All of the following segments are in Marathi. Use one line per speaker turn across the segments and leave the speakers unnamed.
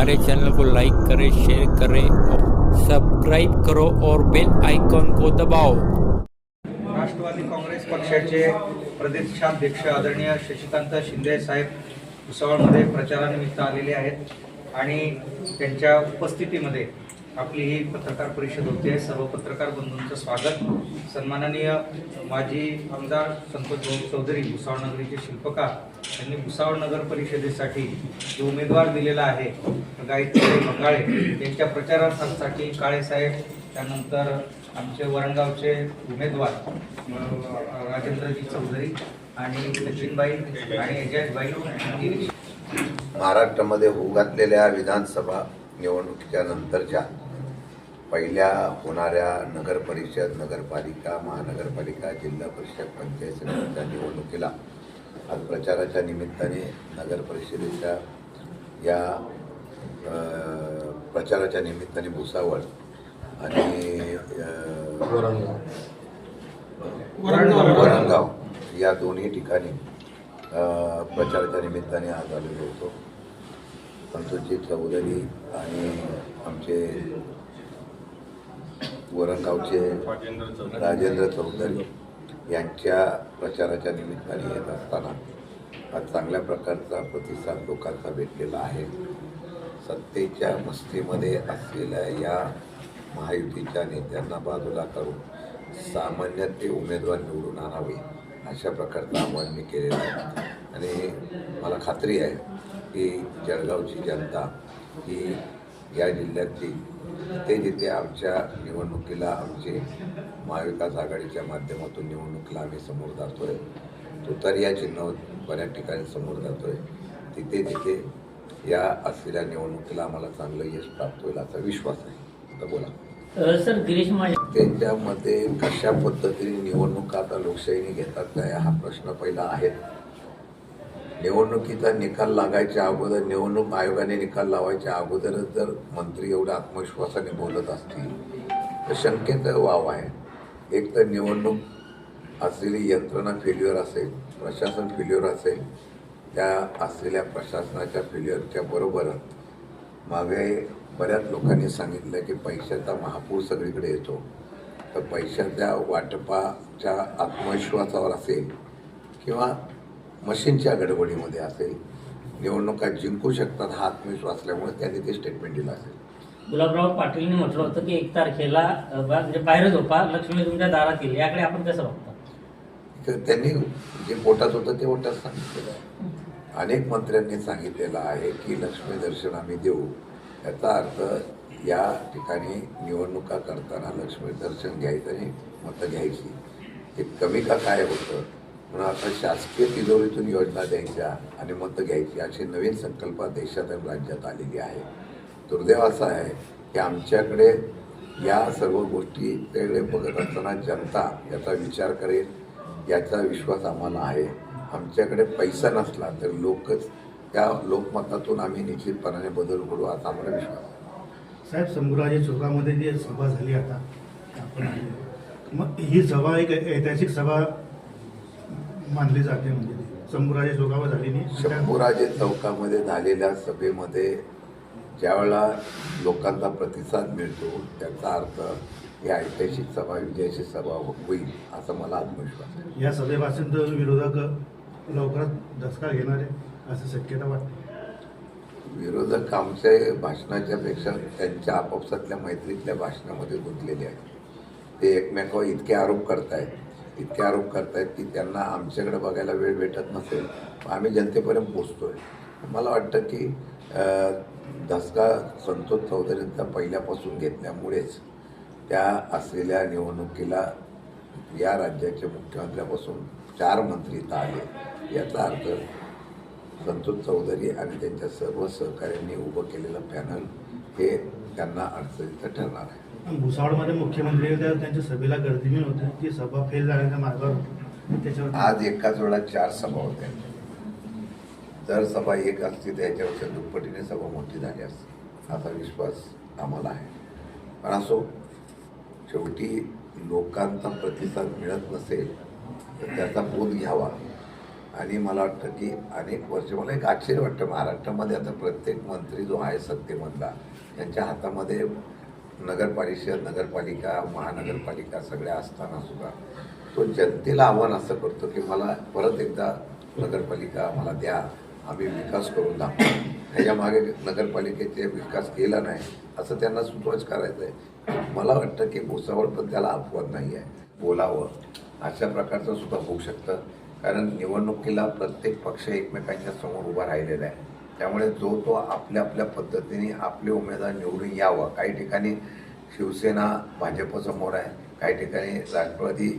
हमारे चैनल को लाइक करें, शेयर करें और सब्सक्राइब करो और बेल आइकॉन को दबाओ।
राष्ट्रवादी काँग्रेस पक्षाचे प्रदेशाध्यक्ष आदरणीय शशिकांत शिंदे साहेब भुसावळमध्ये प्रचारानिमित्त आलेले आहेत आणि त्यांच्या उपस्थितीमध्ये आपली ही पत्रकार परिषद होते। सर्व पत्रकार बंधूंचं स्वागत। सन्माननीय माजी आमदार संतोष चौधरी भुसावळ नगरीचे शिल्पकार यांनी भुसावळ नगर परिषदेसाठी जो उमेदवार दिलेला आहे गायत्री बंगाळे यांच्या प्रचारासाठी काळे साहेब, त्यानंतर आमचे वरणगावचे उमेदवार राजेंद्रजी चौधरी आणि सचिनबाई आणि एजाजबाई
महाराष्ट्रामध्ये होऊ घातलेल्या विधानसभा निवडणुकीच्या नंतरच्या पहिल्या होणाऱ्या नगर परिषद, नगरपालिका, महानगरपालिका, जिल्हा परिषद, पंचायत समितीच्या निवडणुकीला आज प्रचाराच्या निमित्ताने नगर परिषदेच्या या प्रचाराच्या निमित्ताने भुसावळ आणि वरणगाव या दोन्ही ठिकाणी प्रचाराच्या निमित्ताने आज आलेलो होतो। संतोषजी चौधरी आणि आमचे वरणगावचे राजेंद्र चौधरी यांच्या प्रचाराच्या निमित्ताने येत असताना आज चांगल्या प्रकारचा प्रतिसाद लोकांचा भेटलेला आहे। सत्तेच्या मस्तीमध्ये असलेल्या या महायुतीच्या नेत्यांना बाजूला करून सामान्य ते उमेदवार निवडून आणावे अशा प्रकारचं आवाहन मी केलेलं आहे आणि मला खात्री आहे की जळगावची जनता ही या जिल्ह्यातली जिथे आमच्या निवडणुकीला आमचे महाविकास आघाडीच्या माध्यमातून निवडणुकीला आम्ही समोर जातोय, तुतारिया चिन्ह बऱ्याच ठिकाणी समोर जातोय, तिथे या असलेल्या निवडणुकीला आम्हाला चांगलं यश प्राप्त होईल असा विश्वास आहे। आता बोला
सर, गिरीश
त्यांच्यामध्ये कशा पद्धतीने निवडणूक आता लोकशाहीने घेतात काय हा प्रश्न पहिला आहे। निवडणुकीचा निकाल लागायच्या अगोदर, निवडणूक आयोगाने निकाल लावायच्या अगोदरच जर मंत्री एवढ्या आत्मविश्वासाने बोलत असतील तर शंकेचा वाव आहे। एक तर निवडणूक असलेली यंत्रणा फेल्युअर असेल, प्रशासन फेल्युअर असेल, त्या असलेल्या प्रशासनाच्या फेल्युअरच्या बरोबरच मागे बऱ्याच लोकांनी सांगितलं की पैशाचा महापूर सगळीकडे येतो, तर पैशाच्या वाटपाच्या आत्मविश्वासावर असेल किंवा मशीनच्या गडबडीमध्ये असेल, निवडणुका जिंकू शकतात हा आत्मविश्वास असल्यामुळे त्यांनी ते स्टेटमेंट दिलं असेल।
गुलाबराव पाटीलने म्हटलं होतं की 1 तारखेला म्हणजे बाहेर झोपा, लक्ष्मी तुमच्या दारात येईल, याकडे आपण कसं बघतो?
त्यांनी जे पोटात होतं ते पोटात सांगितलेलं आहे। अनेक मंत्र्यांनी सांगितलेलं आहे की लक्ष्मी दर्शन आम्ही देऊ, याचा अर्थ या ठिकाणी निवडणुका करताना लक्ष्मी दर्शन घ्यायचं आणि मतं घ्यायची, ते कमी का काय होतं म्हणून आता शासकीय तिजोरीतून योजना द्यायच्या आणि मतं घ्यायची अशी नवीन संकल्पना देशात आणि राज्यात आलेली आहे। दुर्दैव असा आहे की आमच्याकडे या सर्व गोष्टीकडे बघत असताना जनता याचा विचार करेल याचा विश्वास आम्हाला आहे। आमच्याकडे पैसा नसला तर लोकच त्या लोकमतातून आम्ही निश्चितपणाने बदल घडू असा आम्हाला विश्वास आहे।
साहेब, संभुराजे चौकामध्ये जी सभा झाली आता आपण मग ही सभा एक ऐतिहासिक सभा मानली जाते, म्हणजे शंभूराजे चौकावर झालेली
शंभूराजे चौकामध्ये झालेल्या सभेमध्ये ज्यावेळेला लोकांचा प्रतिसाद मिळतो त्याचा अर्थ ही ऐतिहासिक सभा विजयाची सभा होईल असं मला आत्मविश्वास आहे।
या सभेपासून तर विरोधक लवकरच धसका घेणार आहे असं शक्यता वाटते।
विरोधक आमच्या भाषणाच्या पेक्षा त्यांच्या आपापसातल्या मैत्रीतल्या भाषणामध्ये गुंतलेले आहेत। ते एकमेकावर इतके आरोप करतायत की त्यांना आमच्याकडे बघायला वेळ भेटत नसेल, आम्ही जनतेपर्यंत पोचतोय। मला वाटतं की धसका संतोष चौधरींचा पहिल्यापासून घेतल्यामुळेच त्या असलेल्या निवडणुकीला या राज्याचे मुख्यमंत्र्यापासून 4 मंत्री इथं आले, याचा अर्थ संतोष चौधरी आणि त्यांच्या सर्व सहकाऱ्यांनी उभं केलेलं पॅनल हे त्यांना अडचणीचं ठरणार आहे।
भुसावळमध्ये मुख्यमंत्री त्यांच्या सभेला गर्दी मिळत होती, ती सभा फेल झाल्याच्या मार्गावर होती, त्याच्यावर
आज एकाच वेळा 4 सभा होत्या। जर सभा एक असती तर याच्यापेक्षा दुप्पटीने सभा मोठी झाली असती असा विश्वास आम्हाला आहे। पण असो, शेवटी लोकांचा प्रतिसाद मिळत नसेल तर त्याचा बोध घ्यावा आणि मला वाटतं की अनेक वर्ष मला एक आश्चर्य वाटतं महाराष्ट्रामध्ये आता प्रत्येक मंत्री जो आहे सत्तेमधला त्यांच्या हातामध्ये नगरपालिका महानगरपालिका सगळ्या असताना सुद्धा तो जनतेला आव्हान असं करतो की मला परत एकदा नगरपालिका मला द्या, आम्ही विकास करून दाखवू. ह्याच्यामागे नगरपालिकेचे विकास केला नाही असं त्यांना सुतोच करायचं आहे. मला वाटतं की भुसावळ त्याला अपवाद नाही आहे, बोलावं अशा प्रकारचं सुद्धा होऊ शकतं. कारण निवडणुकीला प्रत्येक पक्ष एकमेकांच्या समोर उभा राहिलेला आहे. त्यामुळे जो तो आपल्या आपल्या पद्धतीने आपले उमेदवार निवडून यावं. काही ठिकाणी शिवसेना भाजपसमोर आहे, काही ठिकाणी राष्ट्रवादी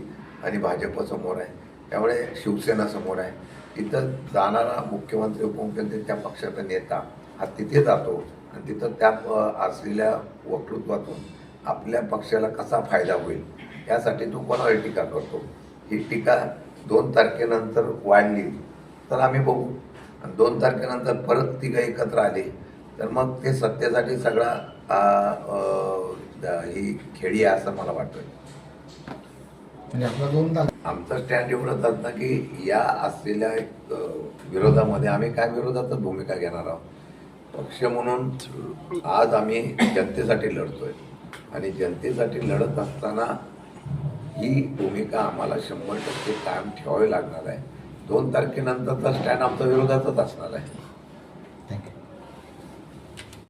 आणि भाजपसमोर आहे, त्यामुळे शिवसेना समोर आहे. तिथं जाणारा मुख्यमंत्री उपमुख्यमंत्री त्या पक्षाचा नेता हा तिथे जातो आणि तिथं त्या असलेल्या वक्तृत्वातून आपल्या पक्षाला कसा फायदा होईल यासाठी तो कोणावर टीका करतो. ही टीका 2 तारखेनंतर वाढली तर आम्ही बघू, आणि 2 तारखेनंतर परत तिघं एकत्र आले तर मग ते सत्तेसाठी सगळा ही खेळी आहे असं मला वाटतं. आमचा स्टँड एवढंच असतं ना की या असलेल्या एक विरोधामध्ये आम्ही काय विरोधातच भूमिका घेणार आहोत. पक्ष म्हणून आज आम्ही जनतेसाठी लढतोय आणि जनतेसाठी लढत असताना ही भूमिका आम्हाला 100% कायम ठेवावी लागणार आहे. 2 तारखेनंतरचा स्टँड आमचा विरोधातच असणार आहे.